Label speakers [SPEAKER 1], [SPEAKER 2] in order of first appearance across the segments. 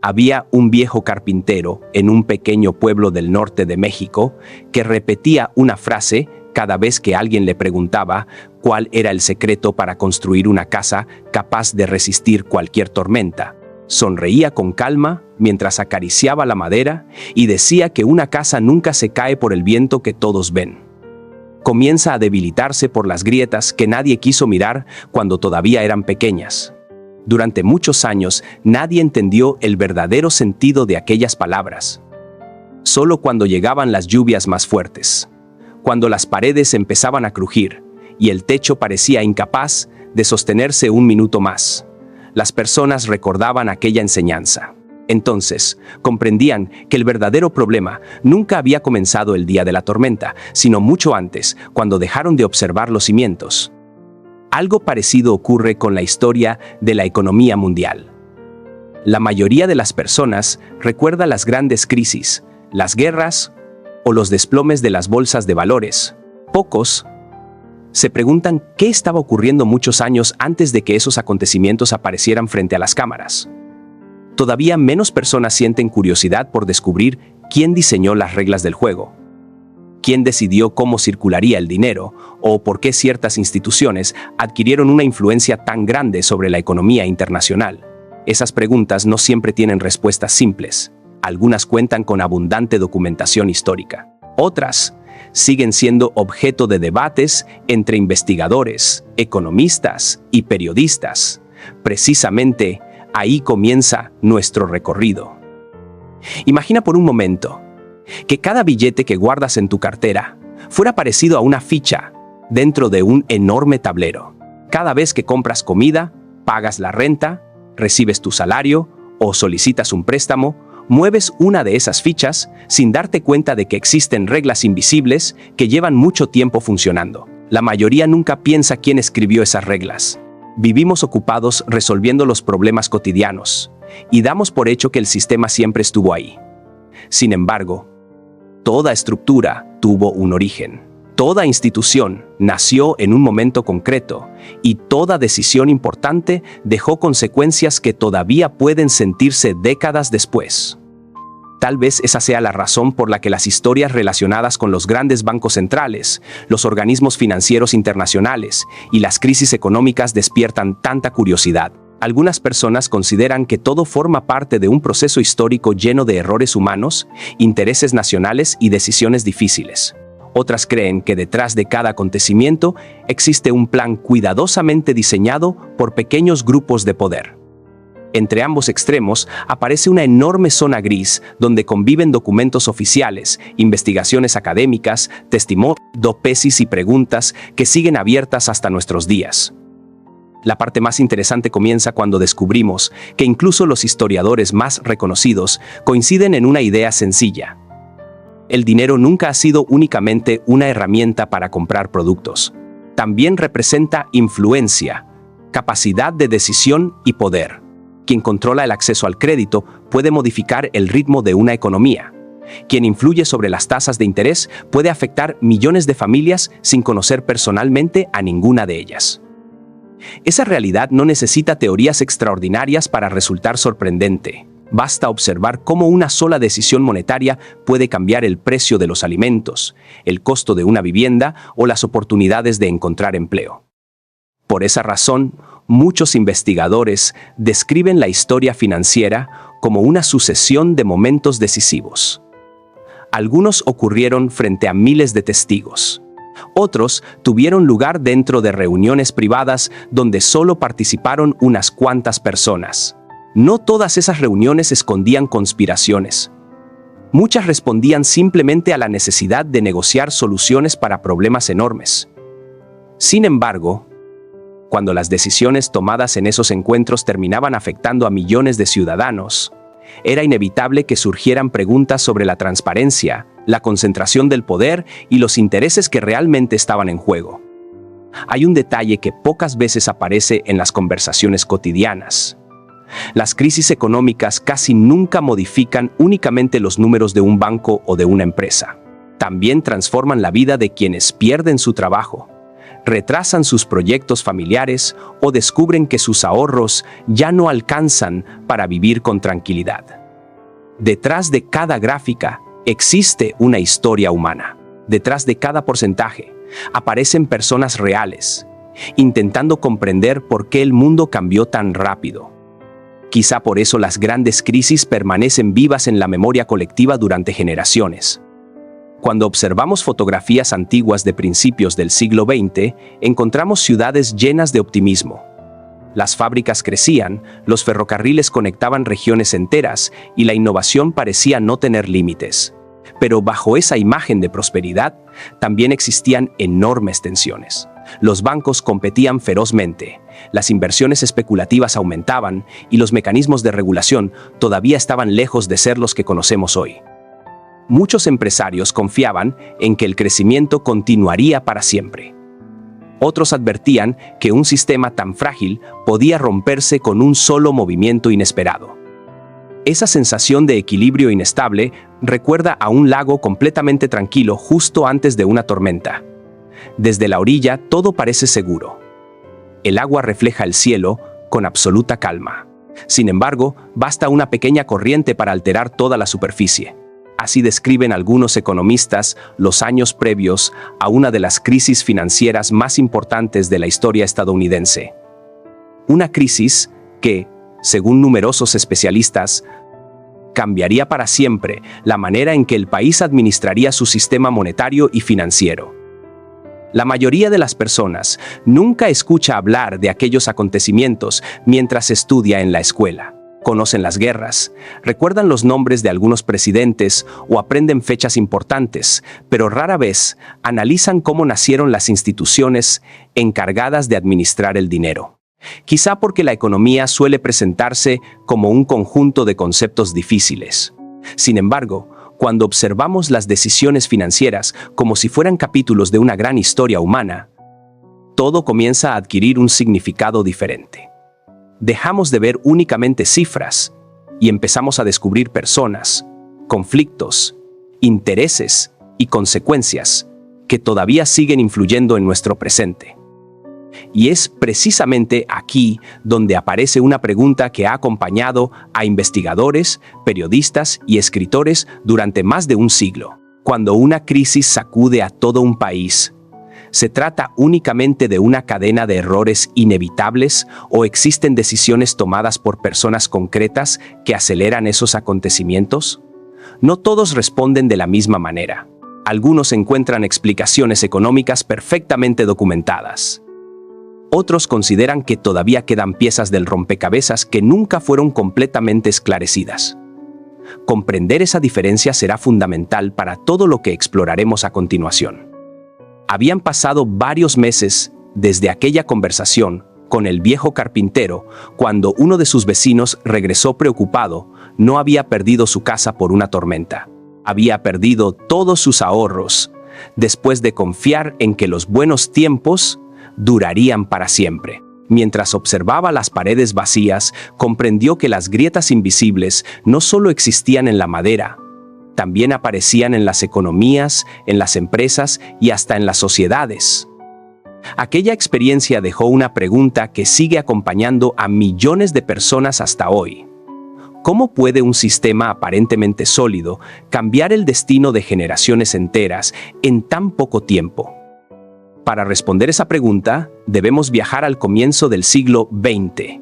[SPEAKER 1] Había un viejo carpintero en un pequeño pueblo del norte de México que repetía una frase cada vez que alguien le preguntaba cuál era el secreto para construir una casa capaz de resistir cualquier tormenta. Sonreía con calma mientras acariciaba la madera y decía que una casa nunca se cae por el viento que todos ven. Comienza a debilitarse por las grietas que nadie quiso mirar cuando todavía eran pequeñas. Durante muchos años nadie entendió el verdadero sentido de aquellas palabras. Solo cuando llegaban las lluvias más fuertes, cuando las paredes empezaban a crujir y el techo parecía incapaz de sostenerse un minuto más, las personas recordaban aquella enseñanza. Entonces, comprendían que el verdadero problema nunca había comenzado el día de la tormenta, sino mucho antes, cuando dejaron de observar los cimientos. Algo parecido ocurre con la historia de la economía mundial. La mayoría de las personas recuerda las grandes crisis, las guerras o los desplomes de las bolsas de valores. Pocos se preguntan qué estaba ocurriendo muchos años antes de que esos acontecimientos aparecieran frente a las cámaras. Todavía menos personas sienten curiosidad por descubrir quién diseñó las reglas del juego, quién decidió cómo circularía el dinero o por qué ciertas instituciones adquirieron una influencia tan grande sobre la economía internacional. Esas preguntas no siempre tienen respuestas simples. Algunas cuentan con abundante documentación histórica. Otras siguen siendo objeto de debates entre investigadores, economistas y periodistas. Precisamente, ahí comienza nuestro recorrido. Imagina por un momento que cada billete que guardas en tu cartera fuera parecido a una ficha dentro de un enorme tablero. Cada vez que compras comida, pagas la renta, recibes tu salario o solicitas un préstamo, mueves una de esas fichas sin darte cuenta de que existen reglas invisibles que llevan mucho tiempo funcionando. La mayoría nunca piensa quién escribió esas reglas. Vivimos ocupados resolviendo los problemas cotidianos y damos por hecho que el sistema siempre estuvo ahí. Sin embargo, toda estructura tuvo un origen. Toda institución nació en un momento concreto y toda decisión importante dejó consecuencias que todavía pueden sentirse décadas después. Tal vez esa sea la razón por la que las historias relacionadas con los grandes bancos centrales, los organismos financieros internacionales y las crisis económicas despiertan tanta curiosidad. Algunas personas consideran que todo forma parte de un proceso histórico lleno de errores humanos, intereses nacionales y decisiones difíciles. Otras creen que detrás de cada acontecimiento existe un plan cuidadosamente diseñado por pequeños grupos de poder. Entre ambos extremos aparece una enorme zona gris donde conviven documentos oficiales, investigaciones académicas, testimonios, tesis y preguntas que siguen abiertas hasta nuestros días. La parte más interesante comienza cuando descubrimos que incluso los historiadores más reconocidos coinciden en una idea sencilla. El dinero nunca ha sido únicamente una herramienta para comprar productos. También representa influencia, capacidad de decisión y poder. Quien controla el acceso al crédito puede modificar el ritmo de una economía. Quien influye sobre las tasas de interés puede afectar millones de familias sin conocer personalmente a ninguna de ellas. Esa realidad no necesita teorías extraordinarias para resultar sorprendente. Basta observar cómo una sola decisión monetaria puede cambiar el precio de los alimentos, el costo de una vivienda o las oportunidades de encontrar empleo. Por esa razón, muchos investigadores describen la historia financiera como una sucesión de momentos decisivos. Algunos ocurrieron frente a miles de testigos. Otros tuvieron lugar dentro de reuniones privadas donde solo participaron unas cuantas personas. No todas esas reuniones escondían conspiraciones. Muchas respondían simplemente a la necesidad de negociar soluciones para problemas enormes. Sin embargo, cuando las decisiones tomadas en esos encuentros terminaban afectando a millones de ciudadanos, era inevitable que surgieran preguntas sobre la transparencia, la concentración del poder y los intereses que realmente estaban en juego. Hay un detalle que pocas veces aparece en las conversaciones cotidianas. Las crisis económicas casi nunca modifican únicamente los números de un banco o de una empresa. También transforman la vida de quienes pierden su trabajo, retrasan sus proyectos familiares o descubren que sus ahorros ya no alcanzan para vivir con tranquilidad. Detrás de cada gráfica existe una historia humana. Detrás de cada porcentaje aparecen personas reales, intentando comprender por qué el mundo cambió tan rápido. Quizá por eso las grandes crisis permanecen vivas en la memoria colectiva durante generaciones. Cuando observamos fotografías antiguas de principios del siglo XX, encontramos ciudades llenas de optimismo. Las fábricas crecían, los ferrocarriles conectaban regiones enteras y la innovación parecía no tener límites. Pero bajo esa imagen de prosperidad, también existían enormes tensiones. Los bancos competían ferozmente, las inversiones especulativas aumentaban y los mecanismos de regulación todavía estaban lejos de ser los que conocemos hoy. Muchos empresarios confiaban en que el crecimiento continuaría para siempre. Otros advertían que un sistema tan frágil podía romperse con un solo movimiento inesperado. Esa sensación de equilibrio inestable recuerda a un lago completamente tranquilo justo antes de una tormenta. Desde la orilla todo parece seguro. El agua refleja el cielo con absoluta calma. Sin embargo, basta una pequeña corriente para alterar toda la superficie. Así describen algunos economistas los años previos a una de las crisis financieras más importantes de la historia estadounidense. Una crisis que, según numerosos especialistas, cambiaría para siempre la manera en que el país administraría su sistema monetario y financiero. La mayoría de las personas nunca escucha hablar de aquellos acontecimientos mientras estudia en la escuela. Conocen las guerras, recuerdan los nombres de algunos presidentes o aprenden fechas importantes, pero rara vez analizan cómo nacieron las instituciones encargadas de administrar el dinero. Quizá porque la economía suele presentarse como un conjunto de conceptos difíciles. Sin embargo, cuando observamos las decisiones financieras como si fueran capítulos de una gran historia humana, todo comienza a adquirir un significado diferente. Dejamos de ver únicamente cifras y empezamos a descubrir personas, conflictos, intereses y consecuencias que todavía siguen influyendo en nuestro presente. Y es precisamente aquí donde aparece una pregunta que ha acompañado a investigadores, periodistas y escritores durante más de un siglo. Cuando una crisis sacude a todo un país, ¿se trata únicamente de una cadena de errores inevitables o existen decisiones tomadas por personas concretas que aceleran esos acontecimientos? No todos responden de la misma manera. Algunos encuentran explicaciones económicas perfectamente documentadas. Otros consideran que todavía quedan piezas del rompecabezas que nunca fueron completamente esclarecidas. Comprender esa diferencia será fundamental para todo lo que exploraremos a continuación. Habían pasado varios meses desde aquella conversación con el viejo carpintero, cuando uno de sus vecinos regresó preocupado. No había perdido su casa por una tormenta. Había perdido todos sus ahorros, después de confiar en que los buenos tiempos durarían para siempre. Mientras observaba las paredes vacías, comprendió que las grietas invisibles no solo existían en la madera, también aparecían en las economías, en las empresas y hasta en las sociedades. Aquella experiencia dejó una pregunta que sigue acompañando a millones de personas hasta hoy. ¿Cómo puede un sistema aparentemente sólido cambiar el destino de generaciones enteras en tan poco tiempo? Para responder esa pregunta, debemos viajar al comienzo del siglo XX.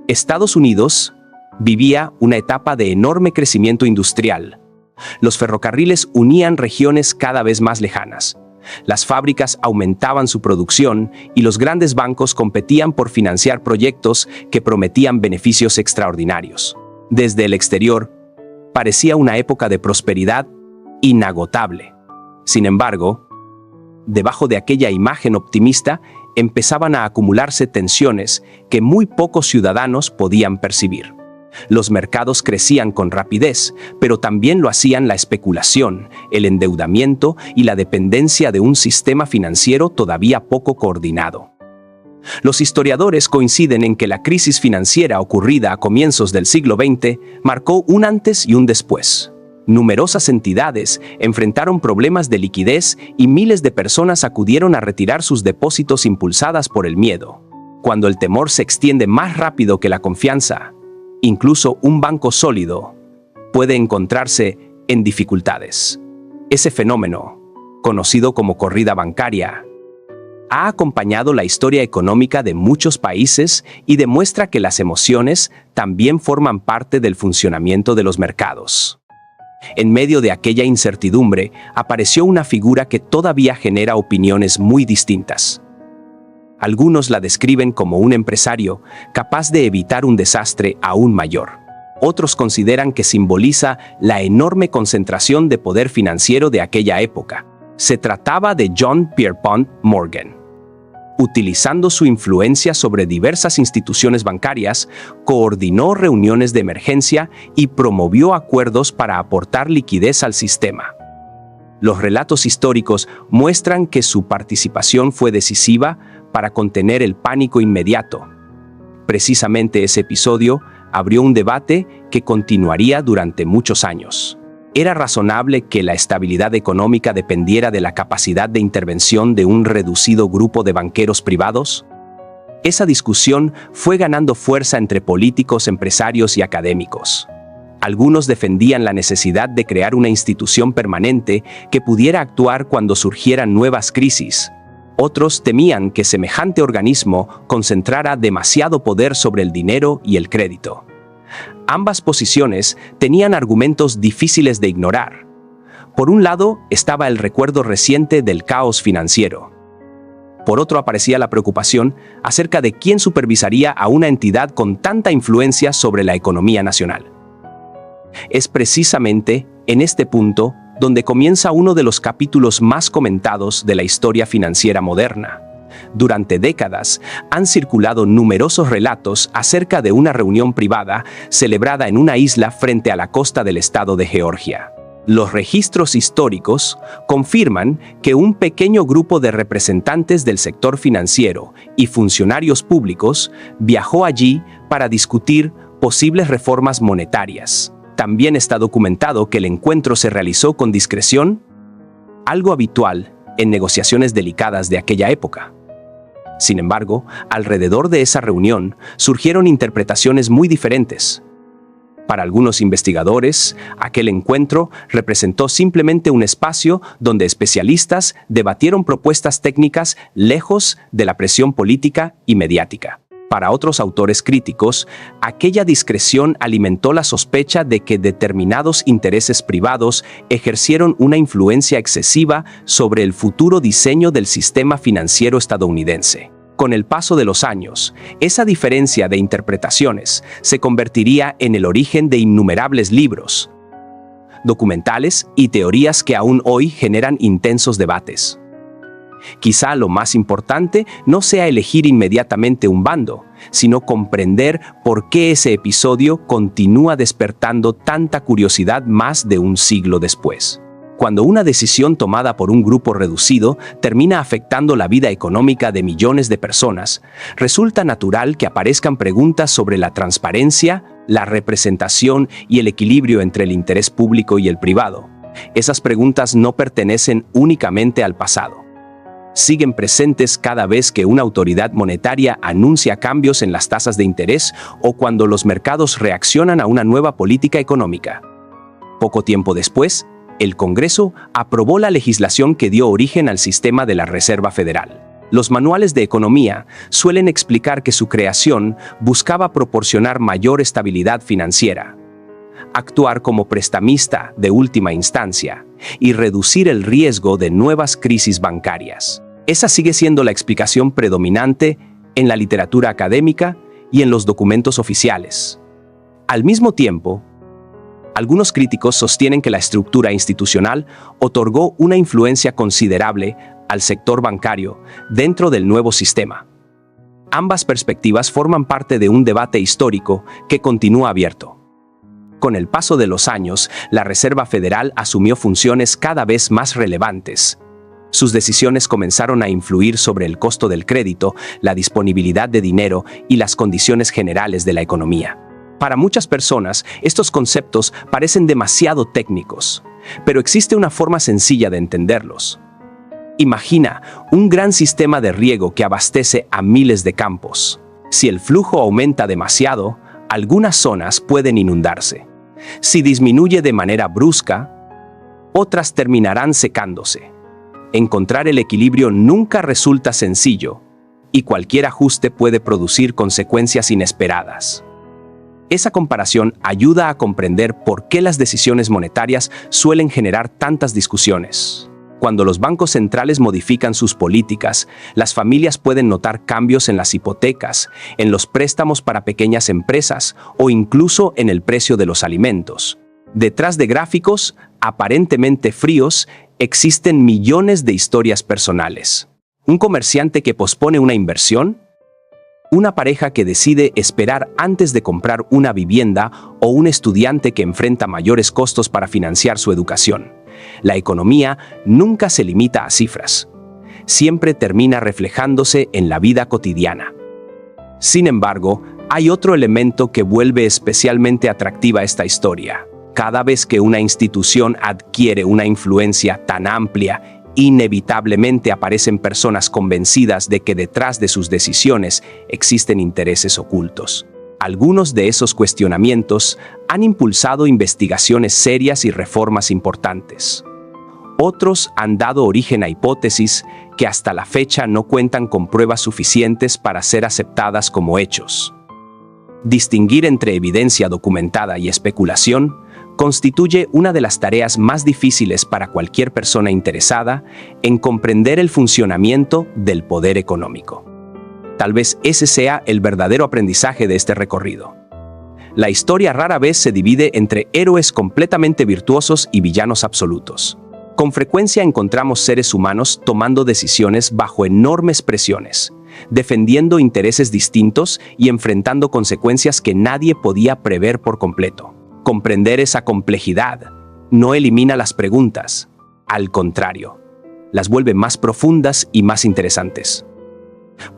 [SPEAKER 1] Estados Unidos vivía una etapa de enorme crecimiento industrial. Los ferrocarriles unían regiones cada vez más lejanas. Las fábricas aumentaban su producción y los grandes bancos competían por financiar proyectos que prometían beneficios extraordinarios. Desde el exterior, parecía una época de prosperidad inagotable. Sin embargo, debajo de aquella imagen optimista empezaban a acumularse tensiones que muy pocos ciudadanos podían percibir. Los mercados crecían con rapidez, pero también lo hacían la especulación, el endeudamiento y la dependencia de un sistema financiero todavía poco coordinado. Los historiadores coinciden en que la crisis financiera ocurrida a comienzos del siglo XX marcó un antes y un después. Numerosas entidades enfrentaron problemas de liquidez y miles de personas acudieron a retirar sus depósitos impulsadas por el miedo. Cuando el temor se extiende más rápido que la confianza, incluso un banco sólido puede encontrarse en dificultades. Ese fenómeno, conocido como corrida bancaria, ha acompañado la historia económica de muchos países y demuestra que las emociones también forman parte del funcionamiento de los mercados. En medio de aquella incertidumbre, apareció una figura que todavía genera opiniones muy distintas. Algunos la describen como un empresario capaz de evitar un desastre aún mayor. Otros consideran que simboliza la enorme concentración de poder financiero de aquella época. Se trataba de John Pierpont Morgan. Utilizando su influencia sobre diversas instituciones bancarias, coordinó reuniones de emergencia y promovió acuerdos para aportar liquidez al sistema. Los relatos históricos muestran que su participación fue decisiva para contener el pánico inmediato. Precisamente ese episodio abrió un debate que continuaría durante muchos años. ¿Era razonable que la estabilidad económica dependiera de la capacidad de intervención de un reducido grupo de banqueros privados? Esa discusión fue ganando fuerza entre políticos, empresarios y académicos. Algunos defendían la necesidad de crear una institución permanente que pudiera actuar cuando surgieran nuevas crisis. Otros temían que semejante organismo concentrara demasiado poder sobre el dinero y el crédito. Ambas posiciones tenían argumentos difíciles de ignorar. Por un lado estaba el recuerdo reciente del caos financiero. Por otro aparecía la preocupación acerca de quién supervisaría a una entidad con tanta influencia sobre la economía nacional. Es precisamente en este punto donde comienza uno de los capítulos más comentados de la historia financiera moderna. Durante décadas han circulado numerosos relatos acerca de una reunión privada celebrada en una isla frente a la costa del estado de Georgia. Los registros históricos confirman que un pequeño grupo de representantes del sector financiero y funcionarios públicos viajó allí para discutir posibles reformas monetarias. También está documentado que el encuentro se realizó con discreción, algo habitual en negociaciones delicadas de aquella época. Sin embargo, alrededor de esa reunión surgieron interpretaciones muy diferentes. Para algunos investigadores, aquel encuentro representó simplemente un espacio donde especialistas debatieron propuestas técnicas lejos de la presión política y mediática. Para otros autores críticos, aquella discreción alimentó la sospecha de que determinados intereses privados ejercieron una influencia excesiva sobre el futuro diseño del sistema financiero estadounidense. Con el paso de los años, esa diferencia de interpretaciones se convertiría en el origen de innumerables libros, documentales y teorías que aún hoy generan intensos debates. Quizá lo más importante no sea elegir inmediatamente un bando, sino comprender por qué ese episodio continúa despertando tanta curiosidad más de un siglo después. Cuando una decisión tomada por un grupo reducido termina afectando la vida económica de millones de personas, resulta natural que aparezcan preguntas sobre la transparencia, la representación y el equilibrio entre el interés público y el privado. Esas preguntas no pertenecen únicamente al pasado. Siguen presentes cada vez que una autoridad monetaria anuncia cambios en las tasas de interés o cuando los mercados reaccionan a una nueva política económica. Poco tiempo después, el Congreso aprobó la legislación que dio origen al sistema de la Reserva Federal. Los manuales de economía suelen explicar que su creación buscaba proporcionar mayor estabilidad financiera, actuar como prestamista de última instancia y reducir el riesgo de nuevas crisis bancarias. Esa sigue siendo la explicación predominante en la literatura académica y en los documentos oficiales. Al mismo tiempo, algunos críticos sostienen que la estructura institucional otorgó una influencia considerable al sector bancario dentro del nuevo sistema. Ambas perspectivas forman parte de un debate histórico que continúa abierto. Con el paso de los años, la Reserva Federal asumió funciones cada vez más relevantes. Sus decisiones comenzaron a influir sobre el costo del crédito, la disponibilidad de dinero y las condiciones generales de la economía. Para muchas personas, estos conceptos parecen demasiado técnicos, pero existe una forma sencilla de entenderlos. Imagina un gran sistema de riego que abastece a miles de campos. Si el flujo aumenta demasiado, algunas zonas pueden inundarse. Si disminuye de manera brusca, otras terminarán secándose. Encontrar el equilibrio nunca resulta sencillo, y cualquier ajuste puede producir consecuencias inesperadas. Esa comparación ayuda a comprender por qué las decisiones monetarias suelen generar tantas discusiones. Cuando los bancos centrales modifican sus políticas, las familias pueden notar cambios en las hipotecas, en los préstamos para pequeñas empresas o incluso en el precio de los alimentos. Detrás de gráficos aparentemente fríos existen millones de historias personales. Un comerciante que pospone una inversión, una pareja que decide esperar antes de comprar una vivienda o un estudiante que enfrenta mayores costos para financiar su educación. La economía nunca se limita a cifras. Siempre termina reflejándose en la vida cotidiana. Sin embargo, hay otro elemento que vuelve especialmente atractiva esta historia. Cada vez que una institución adquiere una influencia tan amplia, inevitablemente aparecen personas convencidas de que detrás de sus decisiones existen intereses ocultos. Algunos de esos cuestionamientos han impulsado investigaciones serias y reformas importantes. Otros han dado origen a hipótesis que hasta la fecha no cuentan con pruebas suficientes para ser aceptadas como hechos. Distinguir entre evidencia documentada y especulación constituye una de las tareas más difíciles para cualquier persona interesada en comprender el funcionamiento del poder económico. Tal vez ese sea el verdadero aprendizaje de este recorrido. La historia rara vez se divide entre héroes completamente virtuosos y villanos absolutos. Con frecuencia encontramos seres humanos tomando decisiones bajo enormes presiones, defendiendo intereses distintos y enfrentando consecuencias que nadie podía prever por completo. Comprender esa complejidad no elimina las preguntas, al contrario, las vuelve más profundas y más interesantes.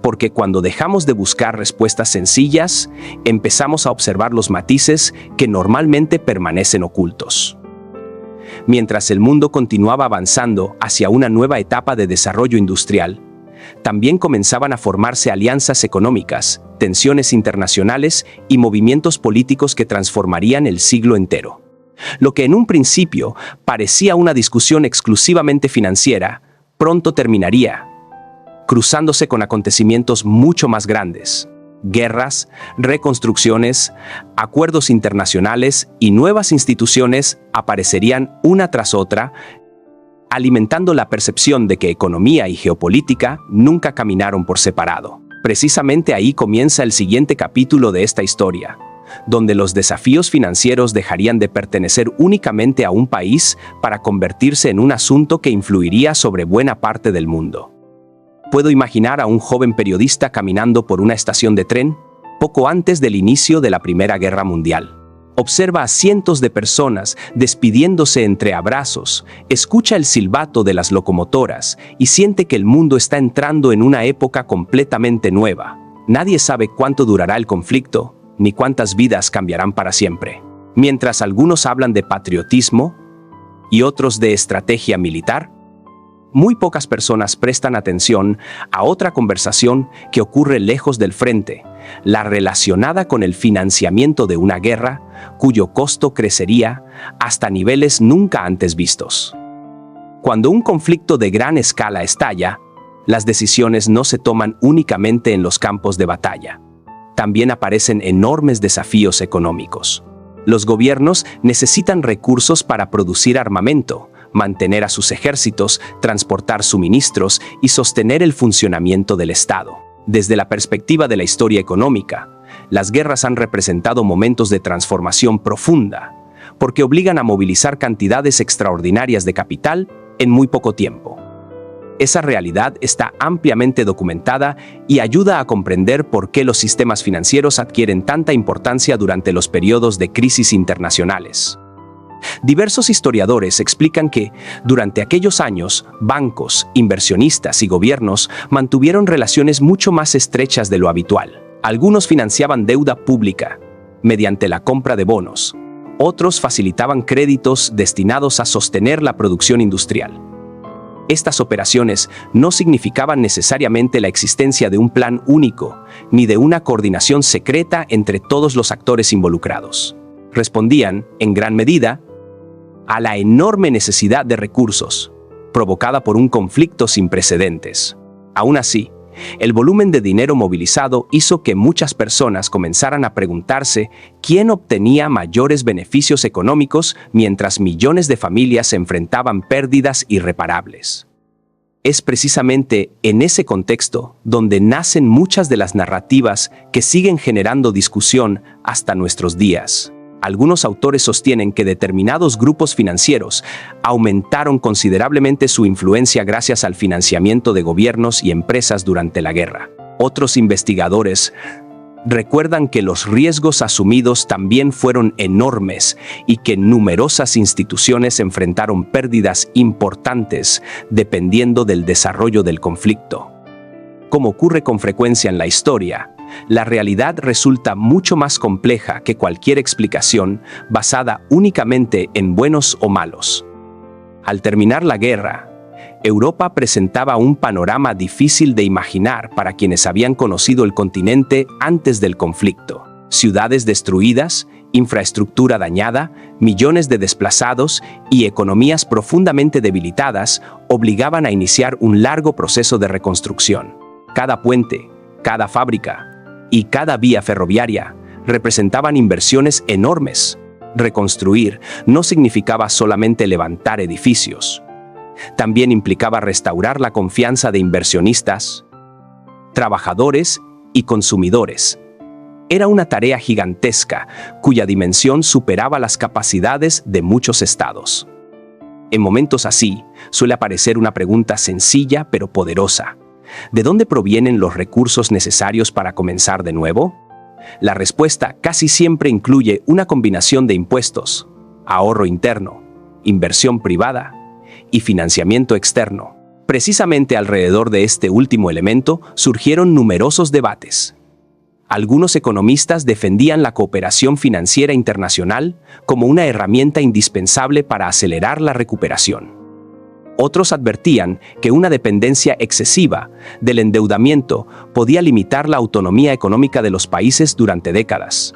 [SPEAKER 1] Porque cuando dejamos de buscar respuestas sencillas, empezamos a observar los matices que normalmente permanecen ocultos. Mientras el mundo continuaba avanzando hacia una nueva etapa de desarrollo industrial, también comenzaban a formarse alianzas económicas, tensiones internacionales y movimientos políticos que transformarían el siglo entero. Lo que en un principio parecía una discusión exclusivamente financiera, pronto terminaría, cruzándose con acontecimientos mucho más grandes. Guerras, reconstrucciones, acuerdos internacionales y nuevas instituciones aparecerían una tras otra, alimentando la percepción de que economía y geopolítica nunca caminaron por separado. Precisamente ahí comienza el siguiente capítulo de esta historia, donde los desafíos financieros dejarían de pertenecer únicamente a un país para convertirse en un asunto que influiría sobre buena parte del mundo. Puedo imaginar a un joven periodista caminando por una estación de tren poco antes del inicio de la Primera Guerra Mundial. Observa a cientos de personas despidiéndose entre abrazos, escucha el silbato de las locomotoras y siente que el mundo está entrando en una época completamente nueva. Nadie sabe cuánto durará el conflicto, ni cuántas vidas cambiarán para siempre. Mientras algunos hablan de patriotismo y otros de estrategia militar, muy pocas personas prestan atención a otra conversación que ocurre lejos del frente, la relacionada con el financiamiento de una guerra, cuyo costo crecería hasta niveles nunca antes vistos. Cuando un conflicto de gran escala estalla, las decisiones no se toman únicamente en los campos de batalla. También aparecen enormes desafíos económicos. Los gobiernos necesitan recursos para producir armamento, mantener a sus ejércitos, transportar suministros y sostener el funcionamiento del Estado. Desde la perspectiva de la historia económica, las guerras han representado momentos de transformación profunda, porque obligan a movilizar cantidades extraordinarias de capital en muy poco tiempo. Esa realidad está ampliamente documentada y ayuda a comprender por qué los sistemas financieros adquieren tanta importancia durante los periodos de crisis internacionales. Diversos historiadores explican que, durante aquellos años, bancos, inversionistas y gobiernos mantuvieron relaciones mucho más estrechas de lo habitual. Algunos financiaban deuda pública, mediante la compra de bonos. Otros facilitaban créditos destinados a sostener la producción industrial. Estas operaciones no significaban necesariamente la existencia de un plan único, ni de una coordinación secreta entre todos los actores involucrados. Respondían, en gran medida, a la enorme necesidad de recursos, provocada por un conflicto sin precedentes. Aún así, el volumen de dinero movilizado hizo que muchas personas comenzaran a preguntarse quién obtenía mayores beneficios económicos mientras millones de familias se enfrentaban pérdidas irreparables. Es precisamente en ese contexto donde nacen muchas de las narrativas que siguen generando discusión hasta nuestros días. Algunos autores sostienen que determinados grupos financieros aumentaron considerablemente su influencia gracias al financiamiento de gobiernos y empresas durante la guerra. Otros investigadores recuerdan que los riesgos asumidos también fueron enormes y que numerosas instituciones enfrentaron pérdidas importantes dependiendo del desarrollo del conflicto. Como ocurre con frecuencia en la historia, la realidad resulta mucho más compleja que cualquier explicación basada únicamente en buenos o malos. Al terminar la guerra, Europa presentaba un panorama difícil de imaginar para quienes habían conocido el continente antes del conflicto. Ciudades destruidas, infraestructura dañada, millones de desplazados y economías profundamente debilitadas obligaban a iniciar un largo proceso de reconstrucción. Cada puente, cada fábrica y cada vía ferroviaria representaban inversiones enormes. Reconstruir no significaba solamente levantar edificios. También implicaba restaurar la confianza de inversionistas, trabajadores y consumidores. Era una tarea gigantesca, cuya dimensión superaba las capacidades de muchos estados. En momentos así, suele aparecer una pregunta sencilla pero poderosa. ¿De dónde provienen los recursos necesarios para comenzar de nuevo? La respuesta casi siempre incluye una combinación de impuestos, ahorro interno, inversión privada y financiamiento externo. Precisamente alrededor de este último elemento surgieron numerosos debates. Algunos economistas defendían la cooperación financiera internacional como una herramienta indispensable para acelerar la recuperación. Otros advertían que una dependencia excesiva del endeudamiento podía limitar la autonomía económica de los países durante décadas.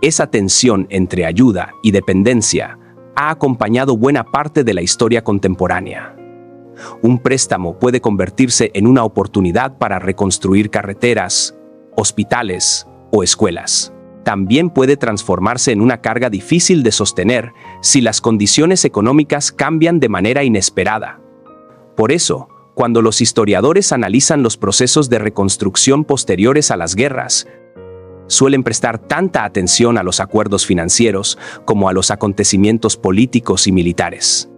[SPEAKER 1] Esa tensión entre ayuda y dependencia ha acompañado buena parte de la historia contemporánea. Un préstamo puede convertirse en una oportunidad para reconstruir carreteras, hospitales o escuelas. También puede transformarse en una carga difícil de sostener si las condiciones económicas cambian de manera inesperada. Por eso, cuando los historiadores analizan los procesos de reconstrucción posteriores a las guerras, suelen prestar tanta atención a los acuerdos financieros como a los acontecimientos políticos y militares.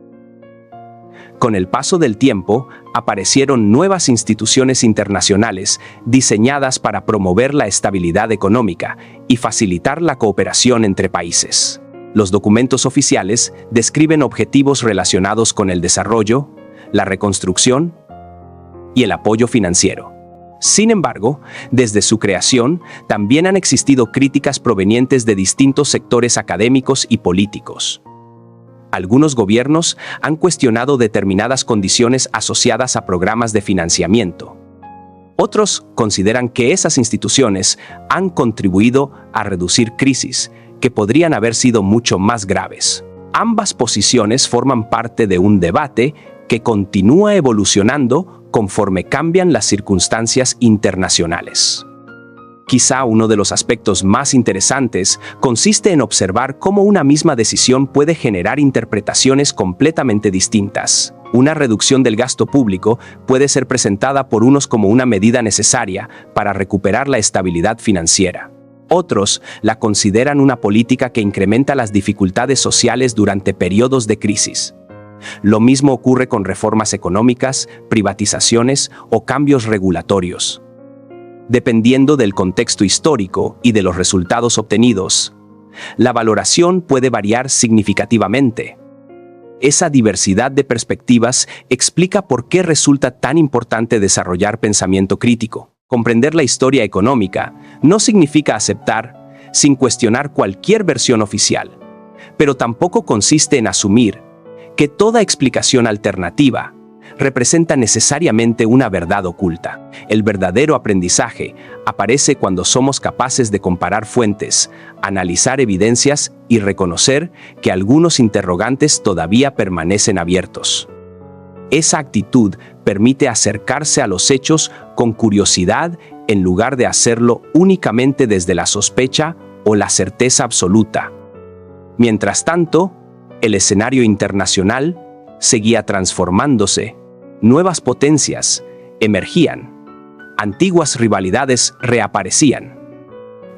[SPEAKER 1] Con el paso del tiempo, aparecieron nuevas instituciones internacionales diseñadas para promover la estabilidad económica y facilitar la cooperación entre países. Los documentos oficiales describen objetivos relacionados con el desarrollo, la reconstrucción y el apoyo financiero. Sin embargo, desde su creación, también han existido críticas provenientes de distintos sectores académicos y políticos. Algunos gobiernos han cuestionado determinadas condiciones asociadas a programas de financiamiento. Otros consideran que esas instituciones han contribuido a reducir crisis que podrían haber sido mucho más graves. Ambas posiciones forman parte de un debate que continúa evolucionando conforme cambian las circunstancias internacionales. Quizá uno de los aspectos más interesantes consiste en observar cómo una misma decisión puede generar interpretaciones completamente distintas. Una reducción del gasto público puede ser presentada por unos como una medida necesaria para recuperar la estabilidad financiera. Otros la consideran una política que incrementa las dificultades sociales durante periodos de crisis. Lo mismo ocurre con reformas económicas, privatizaciones o cambios regulatorios. Dependiendo del contexto histórico y de los resultados obtenidos, la valoración puede variar significativamente. Esa diversidad de perspectivas explica por qué resulta tan importante desarrollar pensamiento crítico. Comprender la historia económica no significa aceptar sin cuestionar cualquier versión oficial. Pero tampoco consiste en asumir que toda explicación alternativa representa necesariamente una verdad oculta. El verdadero aprendizaje aparece cuando somos capaces de comparar fuentes, analizar evidencias y reconocer que algunos interrogantes todavía permanecen abiertos. Esa actitud permite acercarse a los hechos con curiosidad en lugar de hacerlo únicamente desde la sospecha o la certeza absoluta. Mientras tanto, el escenario internacional seguía transformándose. Nuevas potencias emergían, antiguas rivalidades reaparecían,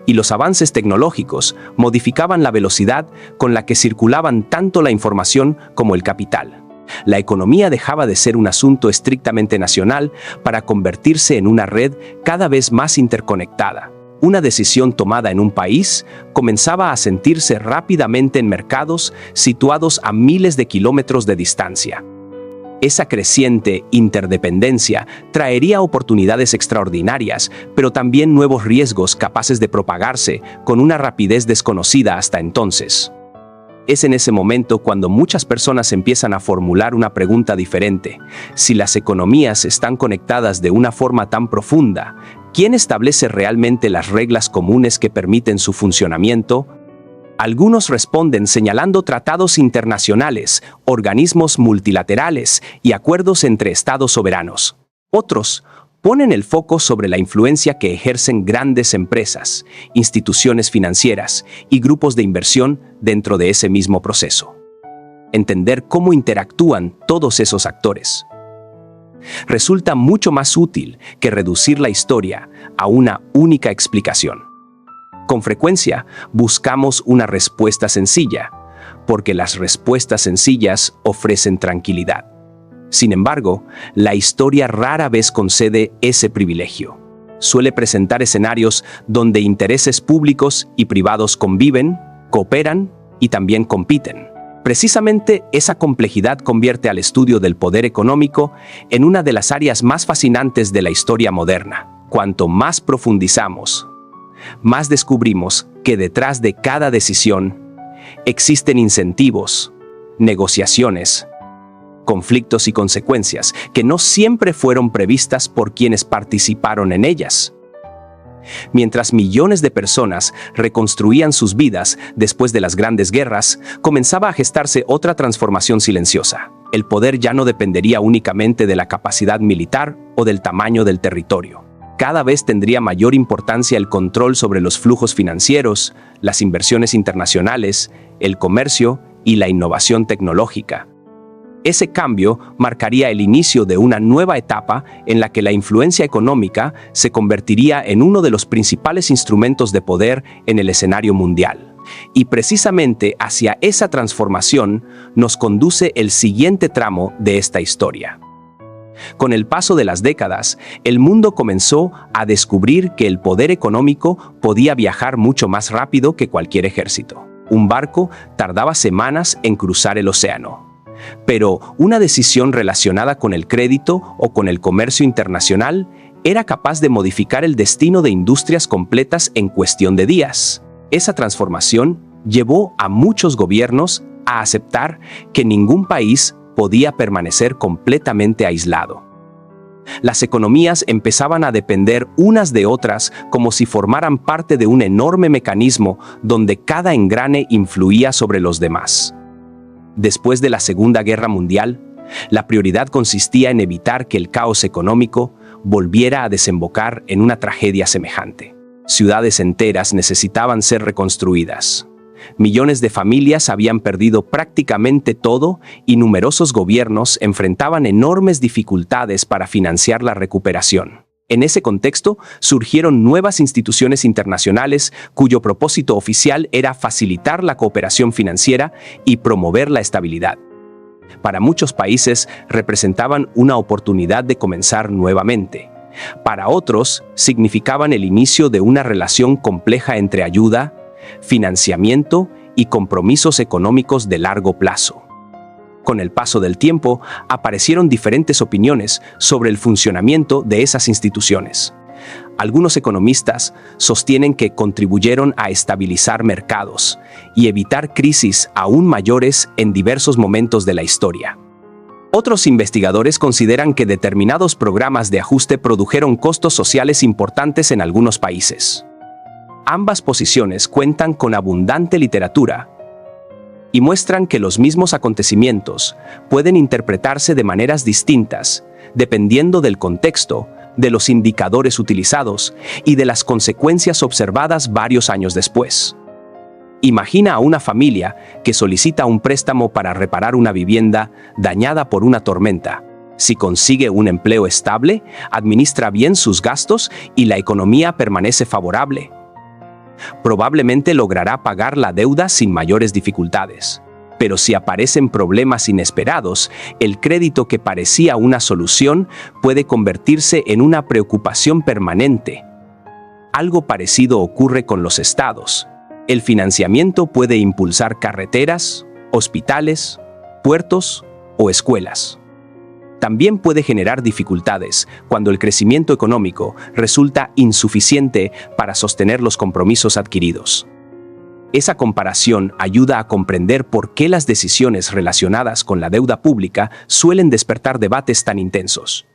[SPEAKER 1] y los avances tecnológicos modificaban la velocidad con la que circulaban tanto la información como el capital. La economía dejaba de ser un asunto estrictamente nacional para convertirse en una red cada vez más interconectada. Una decisión tomada en un país comenzaba a sentirse rápidamente en mercados situados a miles de kilómetros de distancia. Esa creciente interdependencia traería oportunidades extraordinarias, pero también nuevos riesgos capaces de propagarse con una rapidez desconocida hasta entonces. Es en ese momento cuando muchas personas empiezan a formular una pregunta diferente. Si las economías están conectadas de una forma tan profunda, ¿quién establece realmente las reglas comunes que permiten su funcionamiento? Algunos responden señalando tratados internacionales, organismos multilaterales y acuerdos entre estados soberanos. Otros ponen el foco sobre la influencia que ejercen grandes empresas, instituciones financieras y grupos de inversión dentro de ese mismo proceso. Entender cómo interactúan todos esos actores resulta mucho más útil que reducir la historia a una única explicación. Con frecuencia, buscamos una respuesta sencilla, porque las respuestas sencillas ofrecen tranquilidad. Sin embargo, la historia rara vez concede ese privilegio. Suele presentar escenarios donde intereses públicos y privados conviven, cooperan y también compiten. Precisamente esa complejidad convierte al estudio del poder económico en una de las áreas más fascinantes de la historia moderna. Cuanto más profundizamos, más descubrimos que detrás de cada decisión existen incentivos, negociaciones, conflictos y consecuencias que no siempre fueron previstas por quienes participaron en ellas. Mientras millones de personas reconstruían sus vidas después de las grandes guerras, comenzaba a gestarse otra transformación silenciosa. El poder ya no dependería únicamente de la capacidad militar o del tamaño del territorio. Cada vez tendría mayor importancia el control sobre los flujos financieros, las inversiones internacionales, el comercio y la innovación tecnológica. Ese cambio marcaría el inicio de una nueva etapa en la que la influencia económica se convertiría en uno de los principales instrumentos de poder en el escenario mundial. Y precisamente hacia esa transformación nos conduce el siguiente tramo de esta historia. Con el paso de las décadas, el mundo comenzó a descubrir que el poder económico podía viajar mucho más rápido que cualquier ejército. Un barco tardaba semanas en cruzar el océano. Pero una decisión relacionada con el crédito o con el comercio internacional era capaz de modificar el destino de industrias completas en cuestión de días. Esa transformación llevó a muchos gobiernos a aceptar que ningún país podía permanecer completamente aislado. Las economías empezaban a depender unas de otras como si formaran parte de un enorme mecanismo donde cada engrane influía sobre los demás. Después de la Segunda Guerra Mundial, la prioridad consistía en evitar que el caos económico volviera a desembocar en una tragedia semejante. Ciudades enteras necesitaban ser reconstruidas. Millones de familias habían perdido prácticamente todo y numerosos gobiernos enfrentaban enormes dificultades para financiar la recuperación. En ese contexto, surgieron nuevas instituciones internacionales cuyo propósito oficial era facilitar la cooperación financiera y promover la estabilidad. Para muchos países representaban una oportunidad de comenzar nuevamente. Para otros, significaban el inicio de una relación compleja entre ayuda, financiamiento y compromisos económicos de largo plazo. Con el paso del tiempo, aparecieron diferentes opiniones sobre el funcionamiento de esas instituciones. Algunos economistas sostienen que contribuyeron a estabilizar mercados y evitar crisis aún mayores en diversos momentos de la historia. Otros investigadores consideran que determinados programas de ajuste produjeron costos sociales importantes en algunos países. Ambas posiciones cuentan con abundante literatura y muestran que los mismos acontecimientos pueden interpretarse de maneras distintas, dependiendo del contexto, de los indicadores utilizados y de las consecuencias observadas varios años después. Imagina a una familia que solicita un préstamo para reparar una vivienda dañada por una tormenta. Si consigue un empleo estable, administra bien sus gastos y la economía permanece favorable. Probablemente logrará pagar la deuda sin mayores dificultades. Pero si aparecen problemas inesperados, el crédito que parecía una solución puede convertirse en una preocupación permanente. Algo parecido ocurre con los estados. El financiamiento puede impulsar carreteras, hospitales, puertos o escuelas. También puede generar dificultades cuando el crecimiento económico resulta insuficiente para sostener los compromisos adquiridos. Esa comparación ayuda a comprender por qué las decisiones relacionadas con la deuda pública suelen despertar debates tan intensos.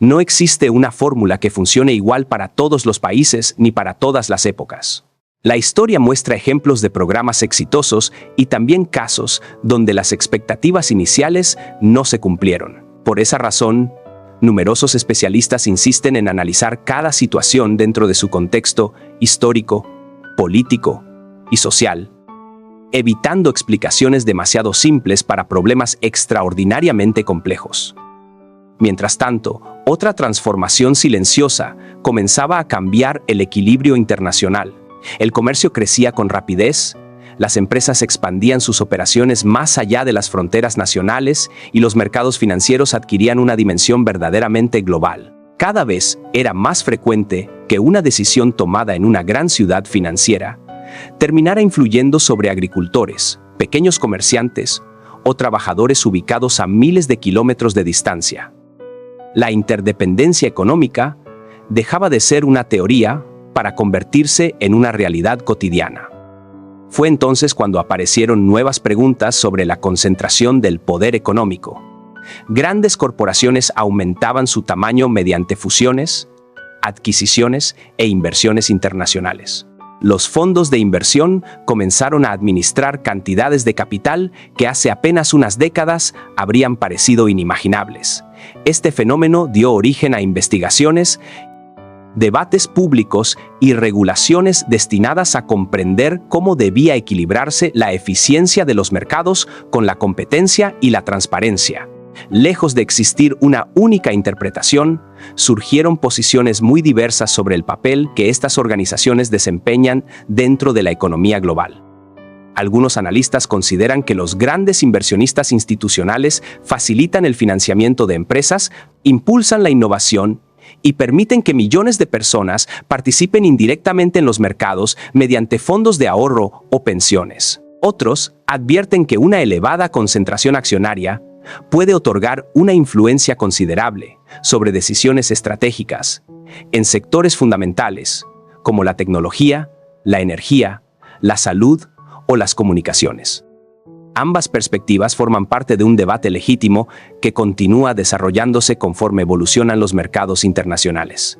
[SPEAKER 1] No existe una fórmula que funcione igual para todos los países ni para todas las épocas. La historia muestra ejemplos de programas exitosos y también casos donde las expectativas iniciales no se cumplieron. Por esa razón, numerosos especialistas insisten en analizar cada situación dentro de su contexto histórico, político y social, evitando explicaciones demasiado simples para problemas extraordinariamente complejos. Mientras tanto, otra transformación silenciosa comenzaba a cambiar el equilibrio internacional. El comercio crecía con rapidez, las empresas expandían sus operaciones más allá de las fronteras nacionales y los mercados financieros adquirían una dimensión verdaderamente global. Cada vez era más frecuente que una decisión tomada en una gran ciudad financiera terminara influyendo sobre agricultores, pequeños comerciantes o trabajadores ubicados a miles de kilómetros de distancia. La interdependencia económica dejaba de ser una teoría para convertirse en una realidad cotidiana. Fue entonces cuando aparecieron nuevas preguntas sobre la concentración del poder económico. Grandes corporaciones aumentaban su tamaño mediante fusiones, adquisiciones e inversiones internacionales. Los fondos de inversión comenzaron a administrar cantidades de capital que hace apenas unas décadas habrían parecido inimaginables. Este fenómeno dio origen a investigaciones, debates públicos y regulaciones destinadas a comprender cómo debía equilibrarse la eficiencia de los mercados con la competencia y la transparencia. Lejos de existir una única interpretación, surgieron posiciones muy diversas sobre el papel que estas organizaciones desempeñan dentro de la economía global. Algunos analistas consideran que los grandes inversionistas institucionales facilitan el financiamiento de empresas, impulsan la innovación y permiten que millones de personas participen indirectamente en los mercados mediante fondos de ahorro o pensiones. Otros advierten que una elevada concentración accionaria puede otorgar una influencia considerable sobre decisiones estratégicas en sectores fundamentales como la tecnología, la energía, la salud o las comunicaciones. Ambas perspectivas forman parte de un debate legítimo que continúa desarrollándose conforme evolucionan los mercados internacionales.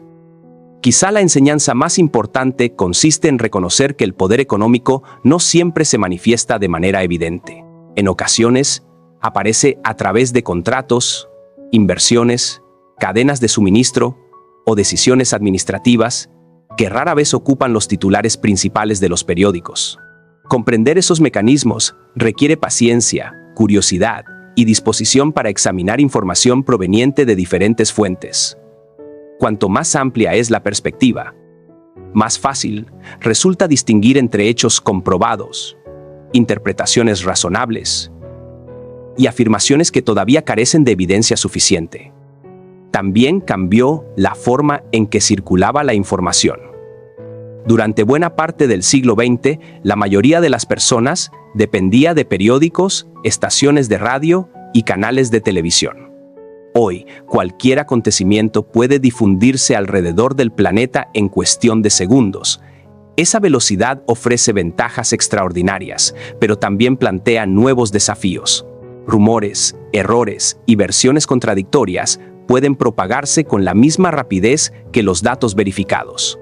[SPEAKER 1] Quizá la enseñanza más importante consiste en reconocer que el poder económico no siempre se manifiesta de manera evidente. En ocasiones, aparece a través de contratos, inversiones, cadenas de suministro o decisiones administrativas que rara vez ocupan los titulares principales de los periódicos. Comprender esos mecanismos requiere paciencia, curiosidad y disposición para examinar información proveniente de diferentes fuentes. Cuanto más amplia es la perspectiva, más fácil resulta distinguir entre hechos comprobados, interpretaciones razonables y afirmaciones que todavía carecen de evidencia suficiente. También cambió la forma en que circulaba la información. Durante buena parte del siglo XX, la mayoría de las personas dependía de periódicos, estaciones de radio y canales de televisión. Hoy, cualquier acontecimiento puede difundirse alrededor del planeta en cuestión de segundos. Esa velocidad ofrece ventajas extraordinarias, pero también plantea nuevos desafíos. Rumores, errores y versiones contradictorias pueden propagarse con la misma rapidez que los datos verificados.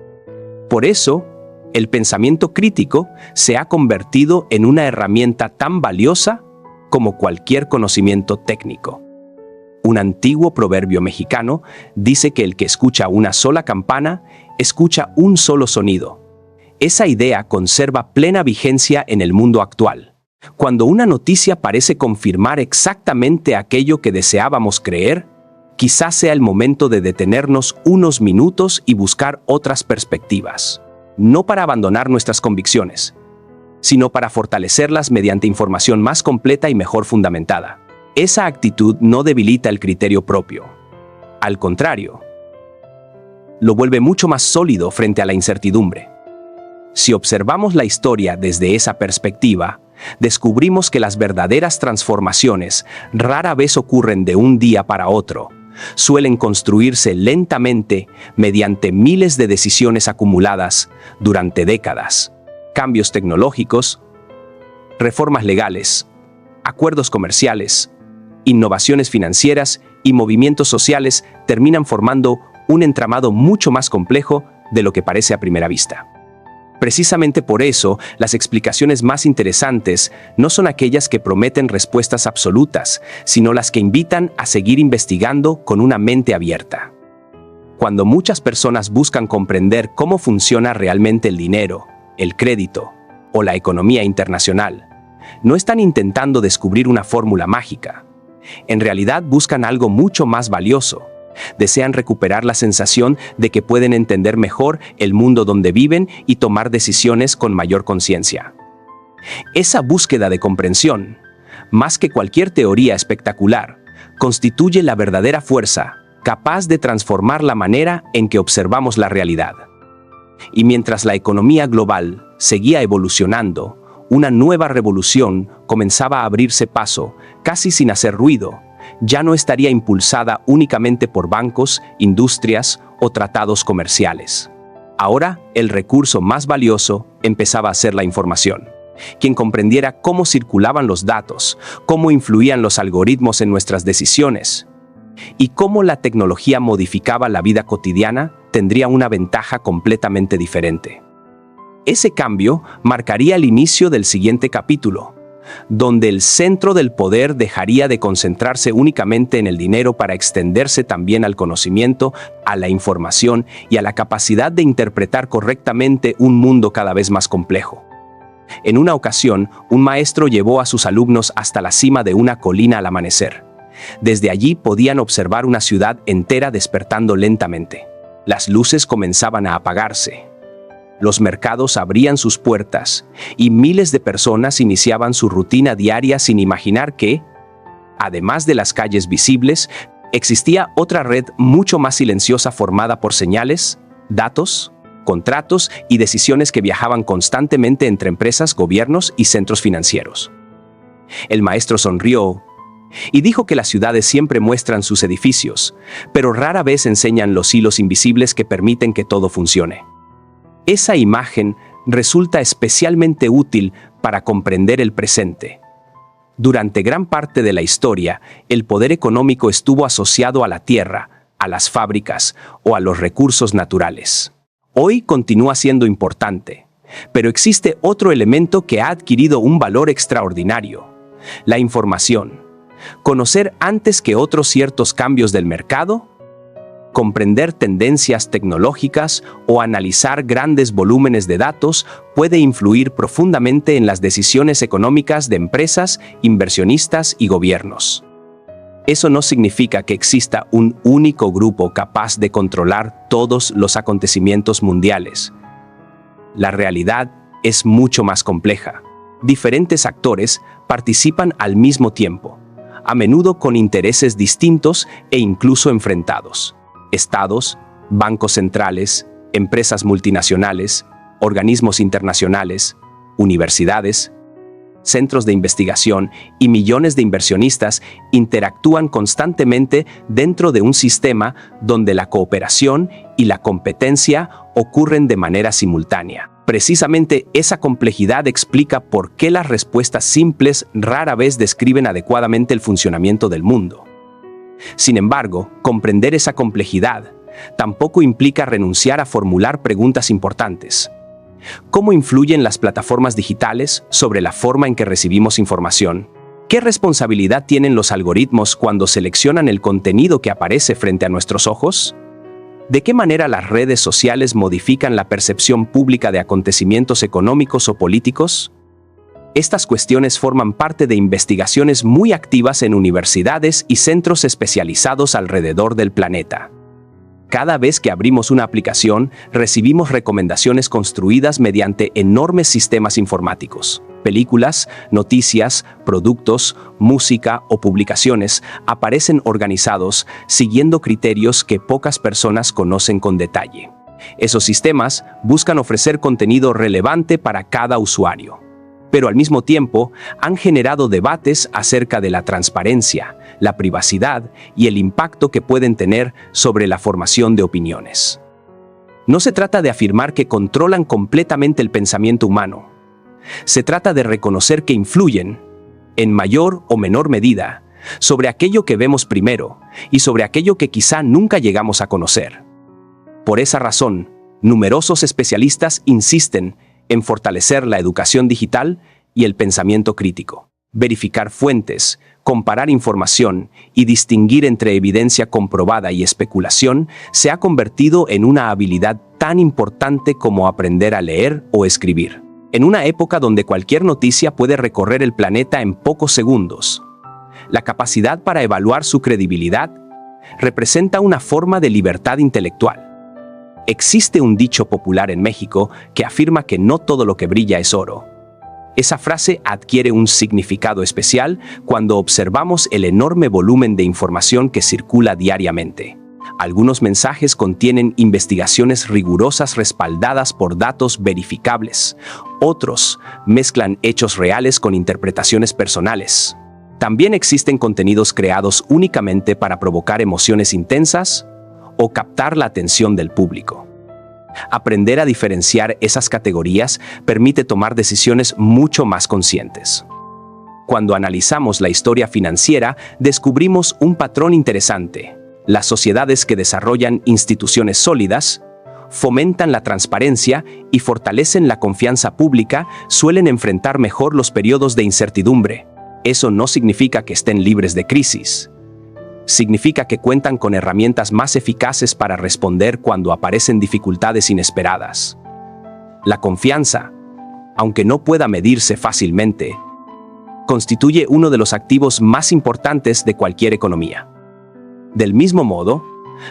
[SPEAKER 1] Por eso, el pensamiento crítico se ha convertido en una herramienta tan valiosa como cualquier conocimiento técnico. Un antiguo proverbio mexicano dice que el que escucha una sola campana, escucha un solo sonido. Esa idea conserva plena vigencia en el mundo actual. Cuando una noticia parece confirmar exactamente aquello que deseábamos creer, quizás sea el momento de detenernos unos minutos y buscar otras perspectivas. No para abandonar nuestras convicciones, sino para fortalecerlas mediante información más completa y mejor fundamentada. Esa actitud no debilita el criterio propio. Al contrario, lo vuelve mucho más sólido frente a la incertidumbre. Si observamos la historia desde esa perspectiva, descubrimos que las verdaderas transformaciones rara vez ocurren de un día para otro. Suelen construirse lentamente mediante miles de decisiones acumuladas durante décadas. Cambios tecnológicos, reformas legales, acuerdos comerciales, innovaciones financieras y movimientos sociales terminan formando un entramado mucho más complejo de lo que parece a primera vista. Precisamente por eso, las explicaciones más interesantes no son aquellas que prometen respuestas absolutas, sino las que invitan a seguir investigando con una mente abierta. Cuando muchas personas buscan comprender cómo funciona realmente el dinero, el crédito o la economía internacional, no están intentando descubrir una fórmula mágica. En realidad buscan algo mucho más valioso. Desean recuperar la sensación de que pueden entender mejor el mundo donde viven y tomar decisiones con mayor conciencia. Esa búsqueda de comprensión, más que cualquier teoría espectacular, constituye la verdadera fuerza capaz de transformar la manera en que observamos la realidad. Y mientras la economía global seguía evolucionando, una nueva revolución comenzaba a abrirse paso, casi sin hacer ruido. Ya no estaría impulsada únicamente por bancos, industrias o tratados comerciales. Ahora, el recurso más valioso empezaba a ser la información. Quien comprendiera cómo circulaban los datos, cómo influían los algoritmos en nuestras decisiones y cómo la tecnología modificaba la vida cotidiana, tendría una ventaja completamente diferente. Ese cambio marcaría el inicio del siguiente capítulo, donde el centro del poder dejaría de concentrarse únicamente en el dinero para extenderse también al conocimiento, a la información y a la capacidad de interpretar correctamente un mundo cada vez más complejo. En una ocasión, un maestro llevó a sus alumnos hasta la cima de una colina al amanecer. Desde allí podían observar una ciudad entera despertando lentamente. Las luces comenzaban a apagarse. Los mercados abrían sus puertas y miles de personas iniciaban su rutina diaria sin imaginar que, además de las calles visibles, existía otra red mucho más silenciosa formada por señales, datos, contratos y decisiones que viajaban constantemente entre empresas, gobiernos y centros financieros. El maestro sonrió y dijo que las ciudades siempre muestran sus edificios, pero rara vez enseñan los hilos invisibles que permiten que todo funcione. Esa imagen resulta especialmente útil para comprender el presente. Durante gran parte de la historia, el poder económico estuvo asociado a la tierra, a las fábricas o a los recursos naturales. Hoy continúa siendo importante, pero existe otro elemento que ha adquirido un valor extraordinario: la información. Conocer antes que otros ciertos cambios del mercado, comprender tendencias tecnológicas o analizar grandes volúmenes de datos puede influir profundamente en las decisiones económicas de empresas, inversionistas y gobiernos. Eso no significa que exista un único grupo capaz de controlar todos los acontecimientos mundiales. La realidad es mucho más compleja. Diferentes actores participan al mismo tiempo, a menudo con intereses distintos e incluso enfrentados. Estados, bancos centrales, empresas multinacionales, organismos internacionales, universidades, centros de investigación y millones de inversionistas interactúan constantemente dentro de un sistema donde la cooperación y la competencia ocurren de manera simultánea. Precisamente esa complejidad explica por qué las respuestas simples rara vez describen adecuadamente el funcionamiento del mundo. Sin embargo, comprender esa complejidad tampoco implica renunciar a formular preguntas importantes. ¿Cómo influyen las plataformas digitales sobre la forma en que recibimos información? ¿Qué responsabilidad tienen los algoritmos cuando seleccionan el contenido que aparece frente a nuestros ojos? ¿De qué manera las redes sociales modifican la percepción pública de acontecimientos económicos o políticos? Estas cuestiones forman parte de investigaciones muy activas en universidades y centros especializados alrededor del planeta. Cada vez que abrimos una aplicación, recibimos recomendaciones construidas mediante enormes sistemas informáticos. Películas, noticias, productos, música o publicaciones aparecen organizados siguiendo criterios que pocas personas conocen con detalle. Esos sistemas buscan ofrecer contenido relevante para cada usuario, pero al mismo tiempo han generado debates acerca de la transparencia, la privacidad y el impacto que pueden tener sobre la formación de opiniones. No se trata de afirmar que controlan completamente el pensamiento humano. Se trata de reconocer que influyen, en mayor o menor medida, sobre aquello que vemos primero y sobre aquello que quizá nunca llegamos a conocer. Por esa razón, numerosos especialistas insisten en fortalecer la educación digital y el pensamiento crítico. Verificar fuentes, comparar información y distinguir entre evidencia comprobada y especulación se ha convertido en una habilidad tan importante como aprender a leer o escribir. En una época donde cualquier noticia puede recorrer el planeta en pocos segundos, la capacidad para evaluar su credibilidad representa una forma de libertad intelectual. Existe un dicho popular en México que afirma que no todo lo que brilla es oro. Esa frase adquiere un significado especial cuando observamos el enorme volumen de información que circula diariamente. Algunos mensajes contienen investigaciones rigurosas respaldadas por datos verificables. Otros mezclan hechos reales con interpretaciones personales. También existen contenidos creados únicamente para provocar emociones intensas o captar la atención del público. Aprender a diferenciar esas categorías permite tomar decisiones mucho más conscientes. Cuando analizamos la historia financiera, descubrimos un patrón interesante. Las sociedades que desarrollan instituciones sólidas, fomentan la transparencia y fortalecen la confianza pública suelen enfrentar mejor los periodos de incertidumbre. Eso no significa que estén libres de crisis. Significa que cuentan con herramientas más eficaces para responder cuando aparecen dificultades inesperadas. La confianza, aunque no pueda medirse fácilmente, constituye uno de los activos más importantes de cualquier economía. Del mismo modo,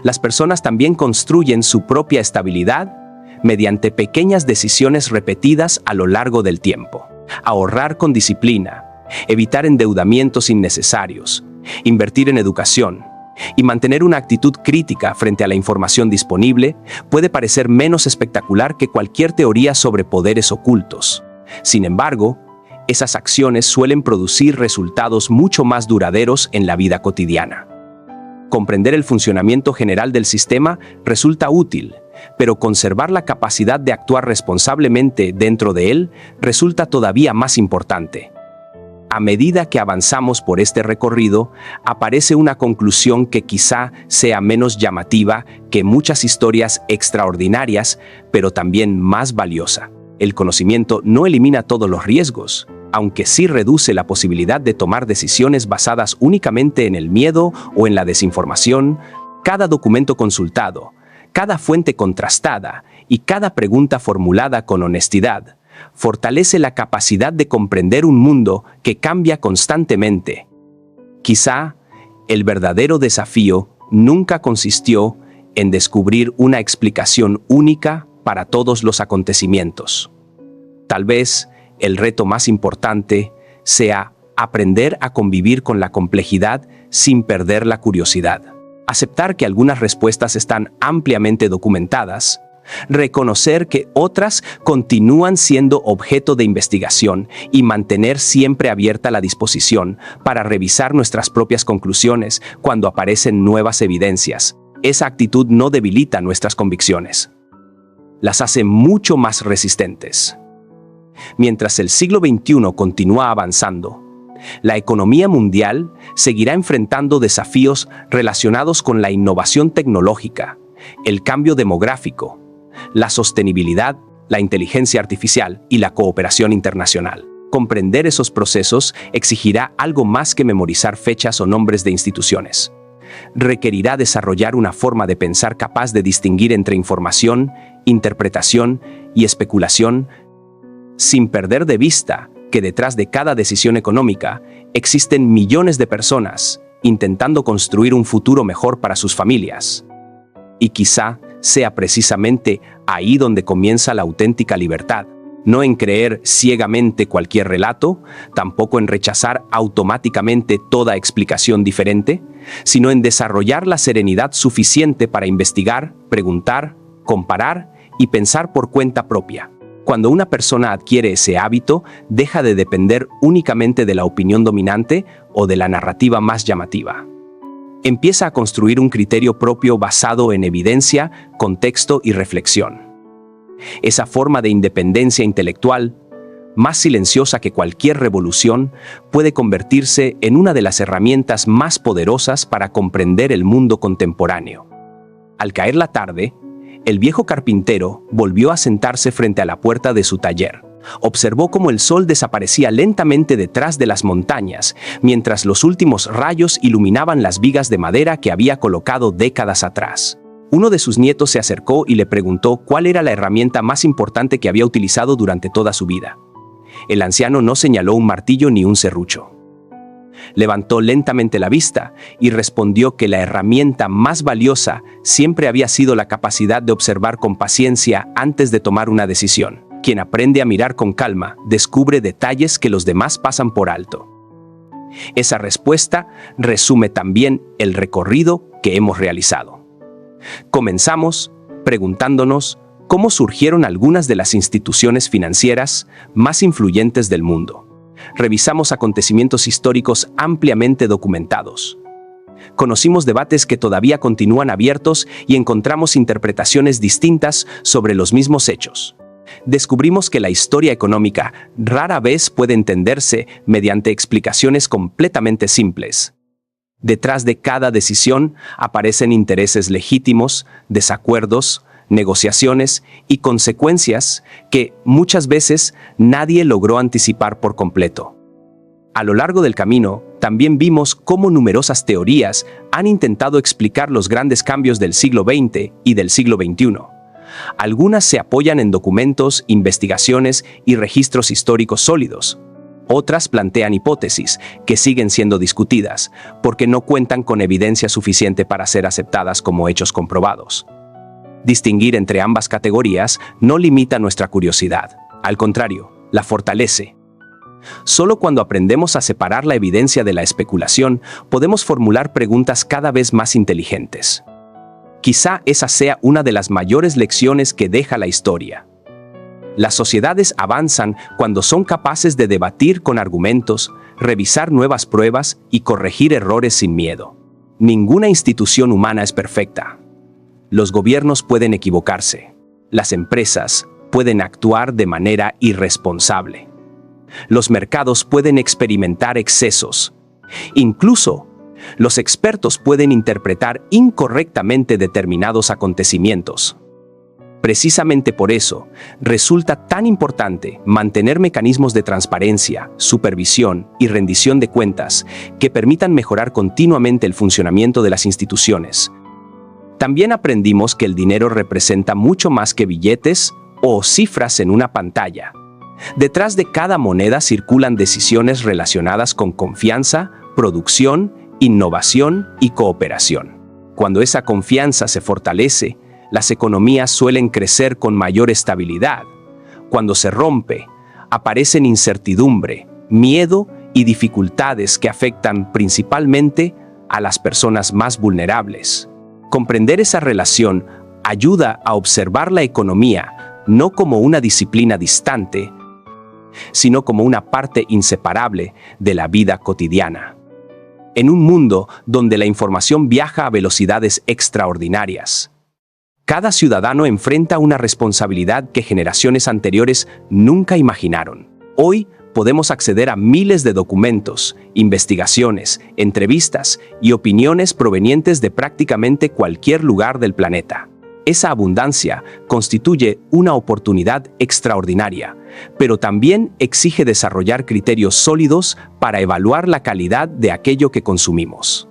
[SPEAKER 1] las personas también construyen su propia estabilidad mediante pequeñas decisiones repetidas a lo largo del tiempo. Ahorrar con disciplina, evitar endeudamientos innecesarios, invertir en educación y mantener una actitud crítica frente a la información disponible puede parecer menos espectacular que cualquier teoría sobre poderes ocultos. Sin embargo, esas acciones suelen producir resultados mucho más duraderos en la vida cotidiana. Comprender el funcionamiento general del sistema resulta útil, pero conservar la capacidad de actuar responsablemente dentro de él resulta todavía más importante. A medida que avanzamos por este recorrido, aparece una conclusión que quizá sea menos llamativa que muchas historias extraordinarias, pero también más valiosa. El conocimiento no elimina todos los riesgos, aunque sí reduce la posibilidad de tomar decisiones basadas únicamente en el miedo o en la desinformación. Cada documento consultado, cada fuente contrastada y cada pregunta formulada con honestidad fortalece la capacidad de comprender un mundo que cambia constantemente. Quizá el verdadero desafío nunca consistió en descubrir una explicación única para todos los acontecimientos. Tal vez el reto más importante sea aprender a convivir con la complejidad sin perder la curiosidad. Aceptar que algunas respuestas están ampliamente documentadas, reconocer que otras continúan siendo objeto de investigación y mantener siempre abierta la disposición para revisar nuestras propias conclusiones cuando aparecen nuevas evidencias. Esa actitud no debilita nuestras convicciones, las hace mucho más resistentes. Mientras el siglo XXI continúa avanzando, la economía mundial seguirá enfrentando desafíos relacionados con la innovación tecnológica, el cambio demográfico, la sostenibilidad, la inteligencia artificial y la cooperación internacional. Comprender esos procesos exigirá algo más que memorizar fechas o nombres de instituciones. Requerirá desarrollar una forma de pensar capaz de distinguir entre información, interpretación y especulación, sin perder de vista que detrás de cada decisión económica existen millones de personas intentando construir un futuro mejor para sus familias. Y quizá sea precisamente ahí donde comienza la auténtica libertad. No en creer ciegamente cualquier relato, tampoco en rechazar automáticamente toda explicación diferente, sino en desarrollar la serenidad suficiente para investigar, preguntar, comparar y pensar por cuenta propia. Cuando una persona adquiere ese hábito, deja de depender únicamente de la opinión dominante o de la narrativa más llamativa. Empieza a construir un criterio propio basado en evidencia, contexto y reflexión. Esa forma de independencia intelectual, más silenciosa que cualquier revolución, puede convertirse en una de las herramientas más poderosas para comprender el mundo contemporáneo. Al caer la tarde, el viejo carpintero volvió a sentarse frente a la puerta de su taller. Observó cómo el sol desaparecía lentamente detrás de las montañas, mientras los últimos rayos iluminaban las vigas de madera que había colocado décadas atrás. Uno de sus nietos se acercó y le preguntó cuál era la herramienta más importante que había utilizado durante toda su vida. El anciano no señaló un martillo ni un serrucho. Levantó lentamente la vista y respondió que la herramienta más valiosa siempre había sido la capacidad de observar con paciencia antes de tomar una decisión. Quien aprende a mirar con calma descubre detalles que los demás pasan por alto. Esa respuesta resume también el recorrido que hemos realizado. Comenzamos preguntándonos cómo surgieron algunas de las instituciones financieras más influyentes del mundo. Revisamos acontecimientos históricos ampliamente documentados. Conocimos debates que todavía continúan abiertos y encontramos interpretaciones distintas sobre los mismos hechos. Descubrimos que la historia económica rara vez puede entenderse mediante explicaciones completamente simples. Detrás de cada decisión aparecen intereses legítimos, desacuerdos, negociaciones y consecuencias que muchas veces nadie logró anticipar por completo. A lo largo del camino, también vimos cómo numerosas teorías han intentado explicar los grandes cambios del siglo XX y del siglo XXI. Algunas se apoyan en documentos, investigaciones y registros históricos sólidos. Otras plantean hipótesis que siguen siendo discutidas porque no cuentan con evidencia suficiente para ser aceptadas como hechos comprobados. Distinguir entre ambas categorías no limita nuestra curiosidad, al contrario, la fortalece. Solo cuando aprendemos a separar la evidencia de la especulación, podemos formular preguntas cada vez más inteligentes. Quizá esa sea una de las mayores lecciones que deja la historia. Las sociedades avanzan cuando son capaces de debatir con argumentos, revisar nuevas pruebas y corregir errores sin miedo. Ninguna institución humana es perfecta. Los gobiernos pueden equivocarse. Las empresas pueden actuar de manera irresponsable. Los mercados pueden experimentar excesos. Incluso, los expertos pueden interpretar incorrectamente determinados acontecimientos. Precisamente por eso, resulta tan importante mantener mecanismos de transparencia, supervisión y rendición de cuentas que permitan mejorar continuamente el funcionamiento de las instituciones. También aprendimos que el dinero representa mucho más que billetes o cifras en una pantalla. Detrás de cada moneda circulan decisiones relacionadas con confianza, producción, innovación y cooperación. Cuando esa confianza se fortalece, las economías suelen crecer con mayor estabilidad. Cuando se rompe, aparecen incertidumbre, miedo y dificultades que afectan principalmente a las personas más vulnerables. Comprender esa relación Ayuda a observar la economía no como una disciplina distante, sino como una parte inseparable de la vida cotidiana. En un mundo donde la información viaja a velocidades extraordinarias, cada ciudadano enfrenta una responsabilidad que generaciones anteriores nunca imaginaron. Hoy podemos acceder a miles de documentos, investigaciones, entrevistas y opiniones provenientes de prácticamente cualquier lugar del planeta. Esa abundancia constituye una oportunidad extraordinaria, pero también exige desarrollar criterios sólidos para evaluar la calidad de aquello que consumimos.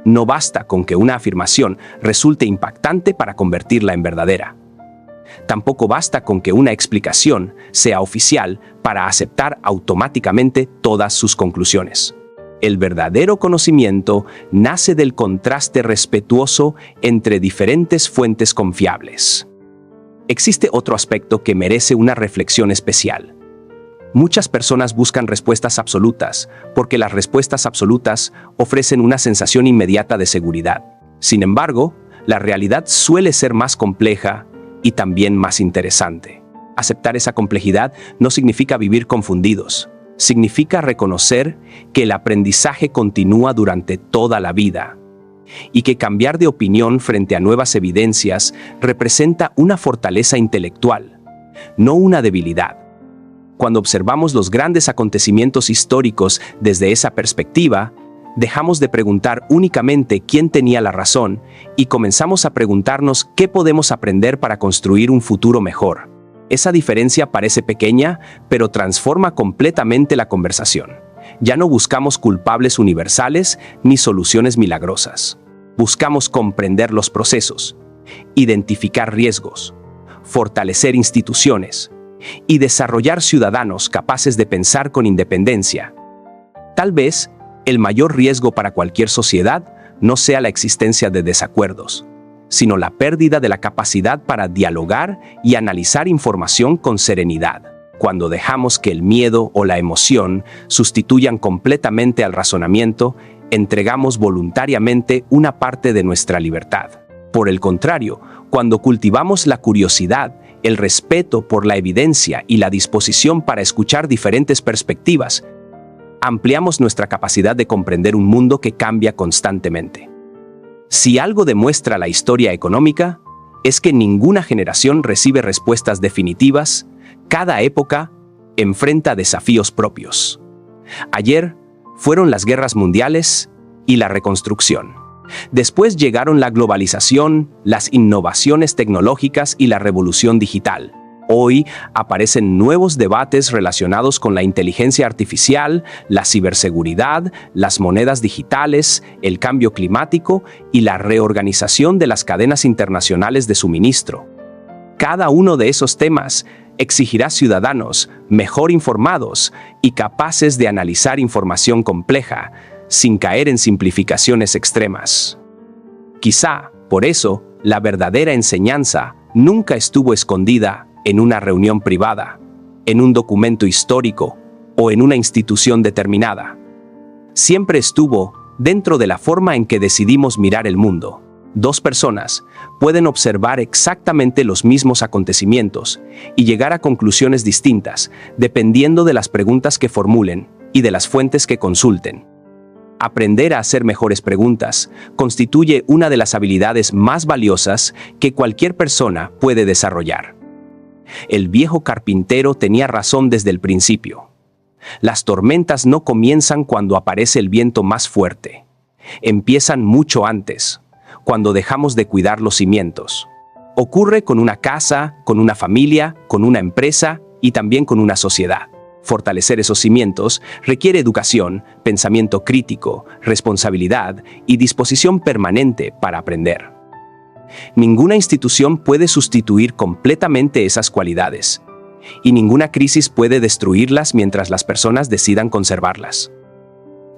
[SPEAKER 1] No basta con que una afirmación resulte impactante para convertirla en verdadera. Tampoco basta con que una explicación sea oficial para aceptar automáticamente todas sus conclusiones. El verdadero conocimiento nace del contraste respetuoso entre diferentes fuentes confiables. Existe otro aspecto que merece una reflexión especial. Muchas personas buscan respuestas absolutas, porque las respuestas absolutas ofrecen una sensación inmediata de seguridad. Sin embargo, la realidad suele ser más compleja y también más interesante. Aceptar esa complejidad no significa vivir confundidos. Significa reconocer que el aprendizaje continúa durante toda la vida y que cambiar de opinión frente a nuevas evidencias representa una fortaleza intelectual, no una debilidad. Cuando observamos los grandes acontecimientos históricos desde esa perspectiva, dejamos de preguntar únicamente quién tenía la razón y comenzamos a preguntarnos qué podemos aprender para construir un futuro mejor. Esa diferencia parece pequeña, pero transforma completamente la conversación. Ya no buscamos culpables universales ni soluciones milagrosas. Buscamos comprender los procesos, identificar riesgos, fortalecer instituciones y desarrollar ciudadanos capaces de pensar con independencia. Tal vez, el mayor riesgo para cualquier sociedad no sea la existencia de desacuerdos, sino la pérdida de la capacidad para dialogar y analizar información con serenidad. Cuando dejamos que el miedo o la emoción sustituyan completamente al razonamiento, entregamos voluntariamente una parte de nuestra libertad. Por el contrario, cuando cultivamos la curiosidad, el respeto por la evidencia y la disposición para escuchar diferentes perspectivas, ampliamos nuestra capacidad de comprender un mundo que cambia constantemente. Si algo demuestra la historia económica, es que ninguna generación recibe respuestas definitivas. Cada época enfrenta desafíos propios. Ayer fueron las guerras mundiales y la reconstrucción. Después llegaron la globalización, las innovaciones tecnológicas y la revolución digital. Hoy aparecen nuevos debates relacionados con la inteligencia artificial, la ciberseguridad, las monedas digitales, el cambio climático y la reorganización de las cadenas internacionales de suministro. Cada uno de esos temas exigirá ciudadanos mejor informados y capaces de analizar información compleja, sin caer en simplificaciones extremas. Quizá, por eso, la verdadera enseñanza nunca estuvo escondida en una reunión privada, en un documento histórico o en una institución determinada. Siempre estuvo dentro de la forma en que decidimos mirar el mundo. Dos personas pueden observar exactamente los mismos acontecimientos y llegar a conclusiones distintas, dependiendo de las preguntas que formulen y de las fuentes que consulten. Aprender a hacer mejores preguntas constituye una de las habilidades más valiosas que cualquier persona puede desarrollar. El viejo carpintero tenía razón desde el principio. Las tormentas no comienzan cuando aparece el viento más fuerte. Empiezan mucho antes, cuando dejamos de cuidar los cimientos. Ocurre con una casa, con una familia, con una empresa y también con una sociedad. Fortalecer esos cimientos requiere educación, pensamiento crítico, responsabilidad y disposición permanente para aprender. Ninguna institución puede sustituir completamente esas cualidades, y ninguna crisis puede destruirlas mientras las personas decidan conservarlas.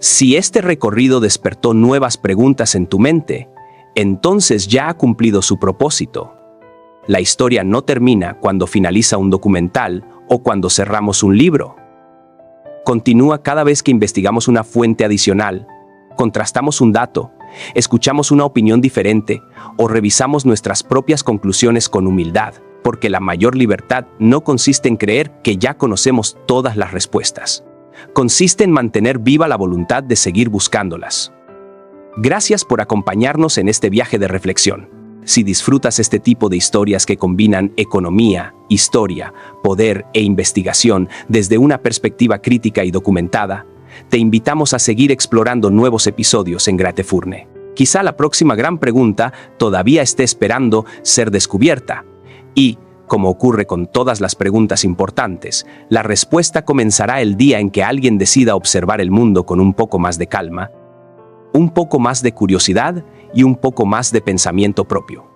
[SPEAKER 1] Si este recorrido despertó nuevas preguntas en tu mente, entonces ya ha cumplido su propósito. La historia no termina cuando finaliza un documental o cuando cerramos un libro. Continúa cada vez que investigamos una fuente adicional, contrastamos un dato escuchamos una opinión diferente o revisamos nuestras propias conclusiones con humildad, porque la mayor libertad no consiste en creer que ya conocemos todas las respuestas. Consiste en mantener viva la voluntad de seguir buscándolas. Gracias por acompañarnos en este viaje de reflexión. Si disfrutas este tipo de historias que combinan economía, historia, poder e investigación desde una perspectiva crítica y documentada, te invitamos a seguir explorando nuevos episodios en Gratefurne. Quizá la próxima gran pregunta todavía esté esperando ser descubierta y, como ocurre con todas las preguntas importantes, la respuesta comenzará el día en que alguien decida observar el mundo con un poco más de calma, un poco más de curiosidad y un poco más de pensamiento propio.